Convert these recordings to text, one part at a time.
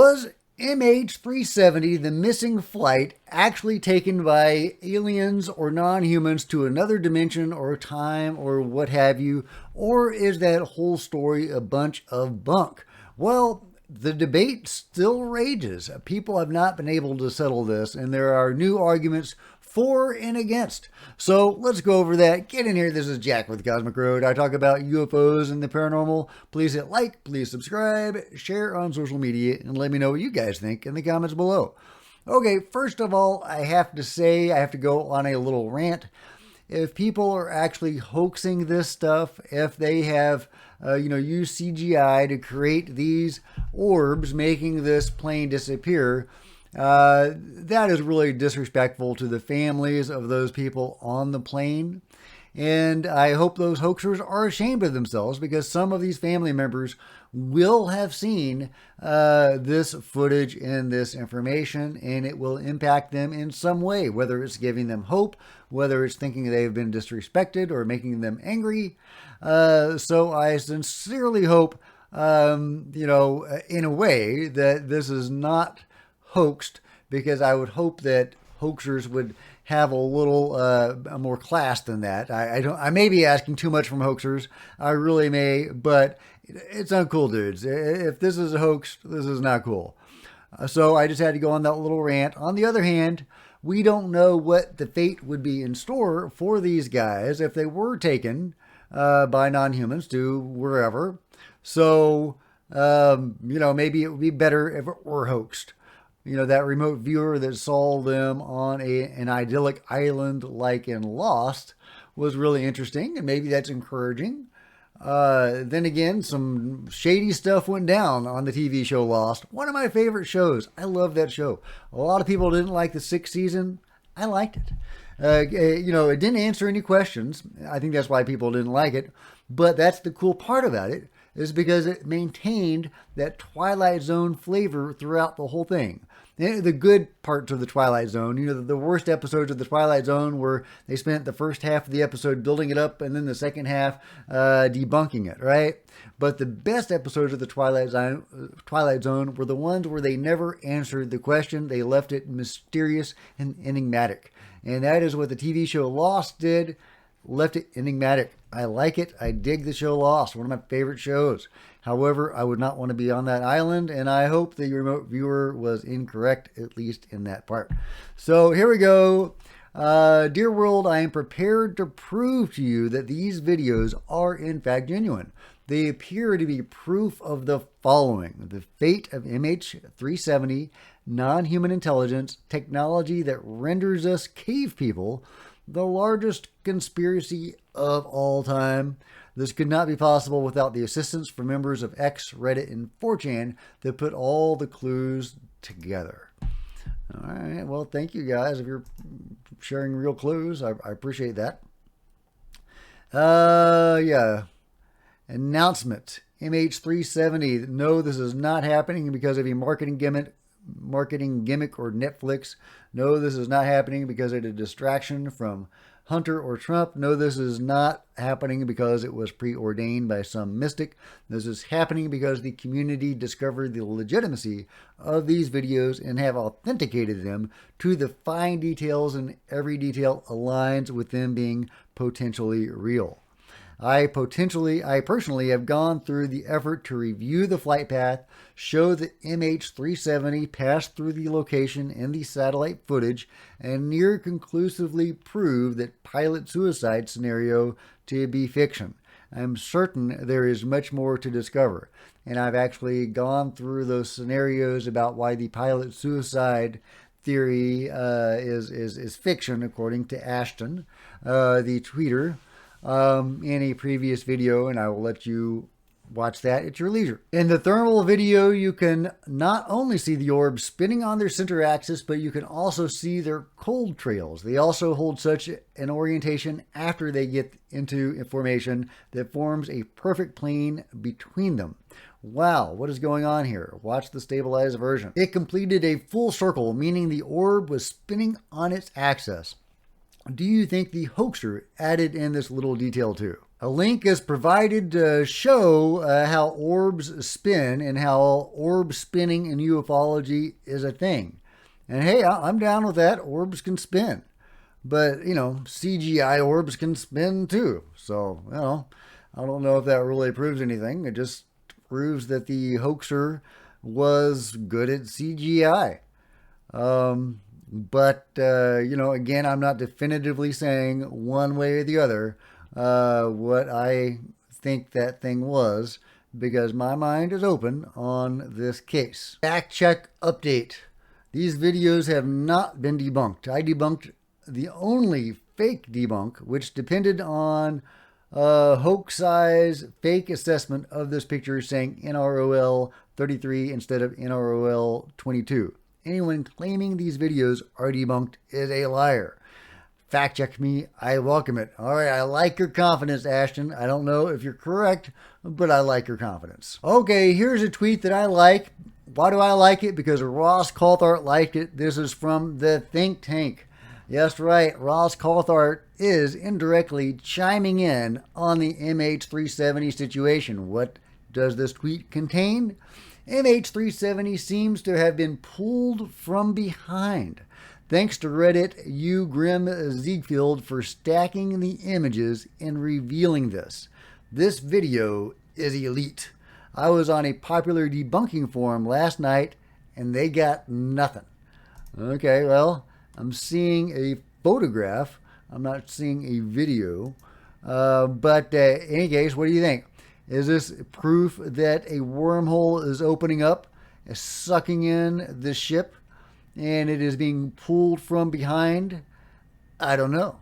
Was MH-370, the missing flight, actually taken by aliens or non-humans to another dimension or time or what have you? Or is that whole story a bunch of bunk? Well, the debate still rages. People have not been able to settle this, and there are new arguments for and against. So let's go over that. Get in here. This is Jack with Cosmic Road. I talk about UFOs and the paranormal. Please hit like, please subscribe, share on social media, and let me know what you guys think in the comments below. Okay, first of all, I have to go on a little rant. If people are actually hoaxing this stuff, if they have, used CGI to create these orbs, making this plane disappear, that is really disrespectful to the families of those people on the plane. And I hope those hoaxers are ashamed of themselves, because some of these family members will have seen this footage and this information, and it will impact them in some way, whether it's giving them hope, whether it's thinking they've been disrespected or making them angry. So I sincerely hope, in a way, that this is not hoaxed, because I would hope that hoaxers would have a little more class than that. I may be asking too much from hoaxers. I really may, but it's uncool, dudes. If this is a hoax, this is not cool. So I just had to go on that little rant. On the other hand, we don't know what the fate would be in store for these guys if they were taken by non-humans to wherever. So, maybe it would be better if it were hoaxed. That remote viewer that saw them on an idyllic island like in Lost was really interesting, and maybe that's encouraging. Then again, some shady stuff went down on the TV show Lost. One of my favorite shows. I love that show. A lot of people didn't like the 6th season. I liked it. It didn't answer any questions. I think that's why people didn't like it. But that's the cool part about it, is because it maintained that Twilight Zone flavor throughout the whole thing. The good parts of the Twilight Zone, the worst episodes of the Twilight Zone where they spent the first half of the episode building it up and then the second half debunking it, right? But the best episodes of the Twilight Zone were the ones where they never answered the question. They left it mysterious and enigmatic. And that is what the TV show Lost did. Left it enigmatic. I like it. I dig the show Lost. One of my favorite shows. However, I would not want to be on that island, and I hope the remote viewer was incorrect, at least in that part. So here we go. Dear world, I am prepared to prove to you that these videos are in fact genuine. They appear to be proof of the following: the fate of MH-370, non-human intelligence, technology that renders us cave people, the largest conspiracy of all time. This could not be possible without the assistance from members of X, Reddit, and 4chan that put all the clues together. All right. Well, thank you guys if you're sharing real clues. I appreciate that. Yeah. Announcement. MH-370. No, this is not happening because of a marketing gimmick or Netflix. No, this is not happening because of a distraction from Hunter or Trump. No, this is not happening because it was preordained by some mystic. This is happening because the community discovered the legitimacy of these videos and have authenticated them to the fine details, and every detail aligns with them being potentially real. I personally have gone through the effort to review the flight path, show that MH-370 passed through the location in the satellite footage, and near conclusively prove that pilot suicide scenario to be fiction. I'm certain there is much more to discover, and I've actually gone through those scenarios about why the pilot suicide theory is fiction, according to Ashton, the tweeter, in a previous video, and I will let you watch that at your leisure. In the thermal video, you can not only see the orbs spinning on their center axis, but you can also see their cold trails. They also hold such an orientation after they get into formation that forms a perfect plane between them. Wow, what is going on here? Watch the stabilized version. It completed a full circle, meaning the orb was spinning on its axis. Do you think the hoaxer added in this little detail too? A link is provided to show how orbs spin and how orb spinning in ufology is a thing. And hey, I'm down with that. Orbs can spin. But, you know, CGI orbs can spin too. So, you know, I don't know if that really proves anything. It just proves that the hoaxer was good at CGI. But you know, again, I'm not definitively saying one way or the other what I think that thing was, because my mind is open on this case. Fact check update. These videos have not been debunked. I debunked the only fake debunk, which depended on hoax size fake assessment of this picture saying NROL 33 instead of NROL 22. Anyone claiming these videos are debunked is a liar. Fact check me, I welcome it. All right, I like your confidence, Ashton. I don't know if you're correct, but I like your confidence. Okay, here's a tweet that I like. Why do I like it? Because Ross Coulthart liked it. This is from the think tank. Yes, right. Ross Coulthart is indirectly chiming in on the MH-370 situation. What does this tweet contain? MH-370 seems to have been pulled from behind. Thanks to Reddit U. Grim Ziegfeld for stacking the images and revealing this. This video is elite. I was on a popular debunking forum last night and they got nothing. Okay, well, I'm seeing a photograph. I'm not seeing a video. But in any case, what do you think? Is this proof that a wormhole is opening up, sucking in the ship, and it is being pulled from behind? I don't know.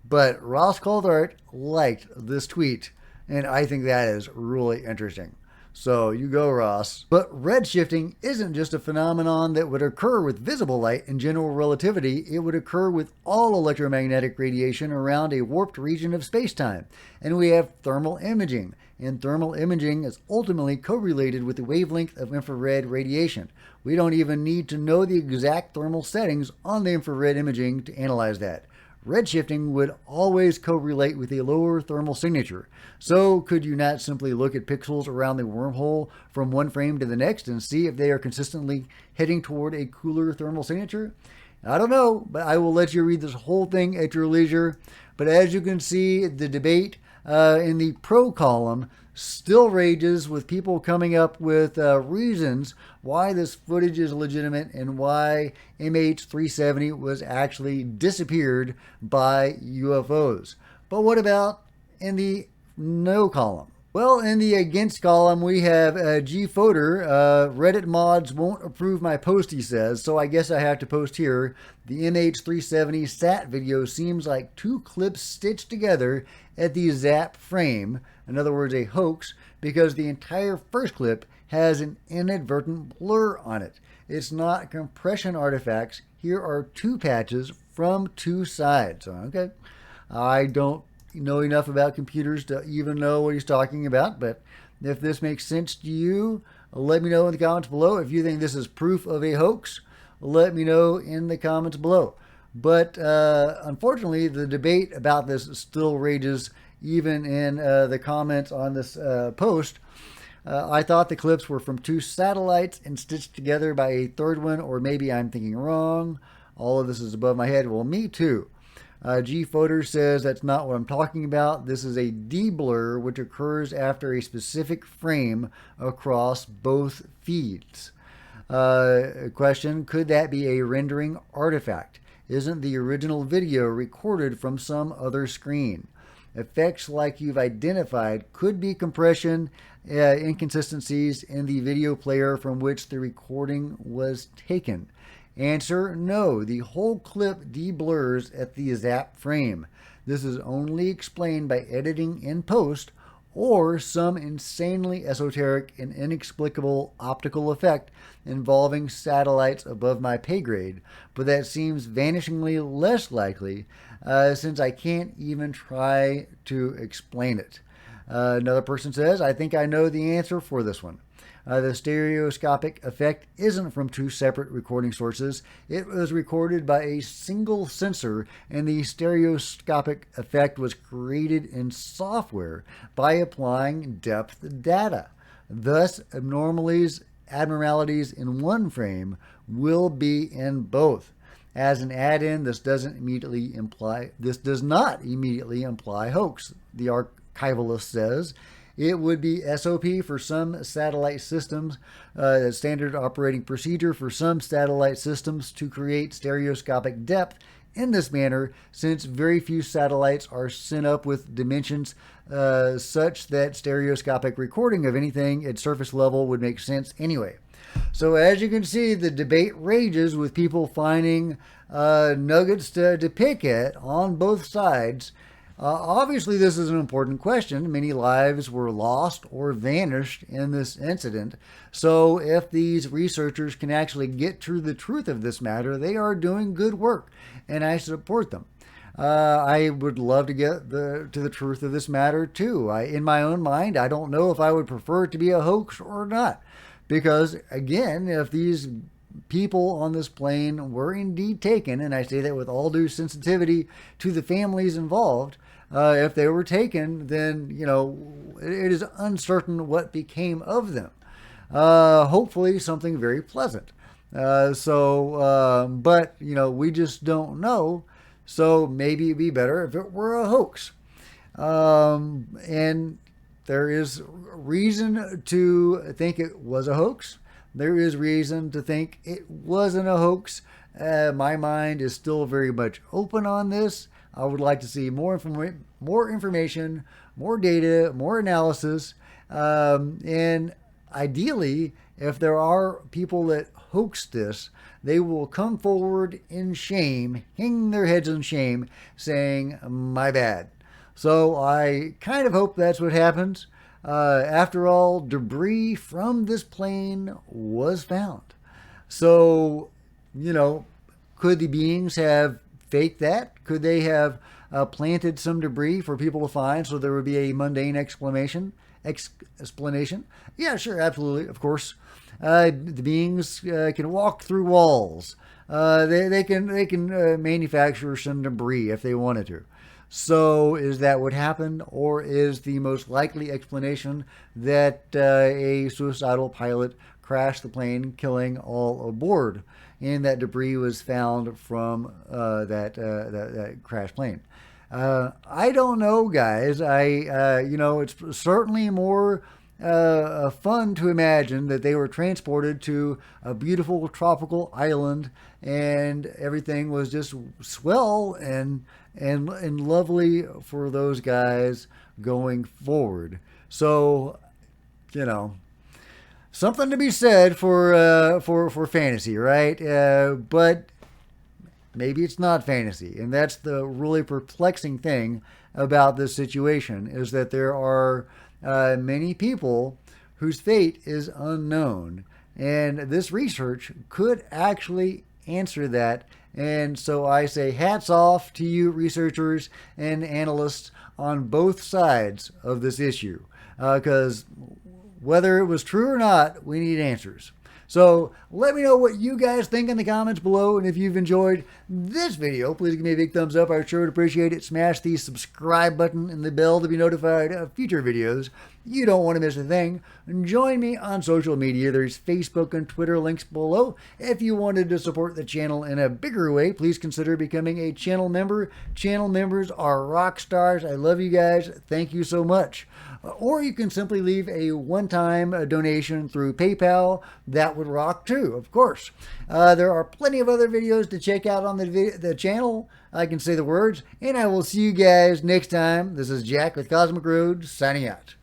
But Ross Coulthart liked this tweet, and I think that is really interesting. So you go, Ross. But redshifting isn't just a phenomenon that would occur with visible light in general relativity. It would occur with all electromagnetic radiation around a warped region of spacetime. And we have thermal imaging. And thermal imaging is ultimately correlated with the wavelength of infrared radiation. We don't even need to know the exact thermal settings on the infrared imaging to analyze that. Redshifting would always correlate with a lower thermal signature. So could you not simply look at pixels around the wormhole from one frame to the next and see if they are consistently heading toward a cooler thermal signature? I don't know, but I will let you read this whole thing at your leisure. But as you can see, the debate in the pro column still rages, with people coming up with reasons why this footage is legitimate and why MH370 was actually disappeared by UFOs. But what about in the no column? Well, in the against column, we have G. Foder. Reddit mods won't approve my post, he says, so I guess I have to post here. The MH370 SAT video seems like two clips stitched together at the ZAP frame, in other words, a hoax, because the entire first clip has an inadvertent blur on it. It's not compression artifacts. Here are two patches from two sides. Okay, I don't know enough about computers to even know what he's talking about, but if this makes sense to you, let me know in the comments below. If you think this is proof of a hoax, let me know in the comments below. But unfortunately, the debate about this still rages even in the comments on this post. I thought the clips were from two satellites and stitched together by a third one, or maybe I'm thinking wrong. All of this is above my head. Well, me too. G. Foder says that's not what I'm talking about. This is a deblur, which occurs after a specific frame across both feeds. Question, could that be a rendering artifact? Isn't the original video recorded from some other screen? Effects like you've identified could be compression inconsistencies in the video player from which the recording was taken. Answer, no. The whole clip deblurs at the ZAP frame. This is only explained by editing in post or some insanely esoteric and inexplicable optical effect involving satellites above my pay grade, but that seems vanishingly less likely since I can't even try to explain it. Another person says, I think I know the answer for this one. The stereoscopic effect isn't from two separate recording sources. It was recorded by a single sensor, and the stereoscopic effect was created in software by applying depth data. Thus, abnormalities in one frame will be in both. As an add-in, this does not immediately imply hoax. The archivalist says it would be SOP for some satellite systems, standard operating procedure for some satellite systems to create stereoscopic depth in this manner, since very few satellites are sent up with dimensions such that stereoscopic recording of anything at surface level would make sense anyway. So as you can see, the debate rages with people finding nuggets to pick at on both sides. Obviously, this is an important question. Many lives were lost or vanished in this incident. So if these researchers can actually get to the truth of this matter, they are doing good work, and I support them. I would love to get to the truth of this matter, too. In my own mind, I don't know if I would prefer it to be a hoax or not. Because, again, if these people on this plane were indeed taken, and I say that with all due sensitivity to the families involved, if they were taken, then, it is uncertain what became of them. Hopefully something very pleasant. But, we just don't know. So maybe it'd be better if it were a hoax. And there is reason to think it was a hoax. There is reason to think it wasn't a hoax. My mind is still very much open on this. I would like to see more information, more data, more analysis. And ideally, if there are people that hoax this, they will come forward in shame, hang their heads in shame, saying, my bad. So I kind of hope that's what happens. After all, debris from this plane was found. So, could the beings have faked that? Could they have planted some debris for people to find so there would be a mundane explanation? Yeah, sure, absolutely, of course. The beings can walk through walls. They can manufacture some debris if they wanted to. So is that what happened, or is the most likely explanation that a suicidal pilot crashed the plane, killing all aboard, and that debris was found from that crashed plane? I don't know, guys. It's certainly more fun to imagine that they were transported to a beautiful tropical island and everything was just swell and lovely for those guys going forward. So, something to be said for fantasy, right? But maybe it's not fantasy, and that's the really perplexing thing about this situation, is that there are many people whose fate is unknown, and this research could actually answer that. And so I say hats off to you researchers and analysts on both sides of this issue, because whether it was true or not, we need answers. So let me know what you guys think in the comments below. And if you've enjoyed this video, please give me a big thumbs up. I sure would appreciate it. Smash the subscribe button and the bell to be notified of future videos. You don't want to miss a thing. And join me on social media. There's Facebook and Twitter links below. If you wanted to support the channel in a bigger way, please consider becoming a channel member. Channel members are rock stars. I love you guys. Thank you so much. Or you can simply leave a one-time donation through PayPal. That would rock too, of course. There are plenty of other videos to check out on the channel. I can say the words, and I will see you guys next time. This is Jack with Cosmic Road, signing out.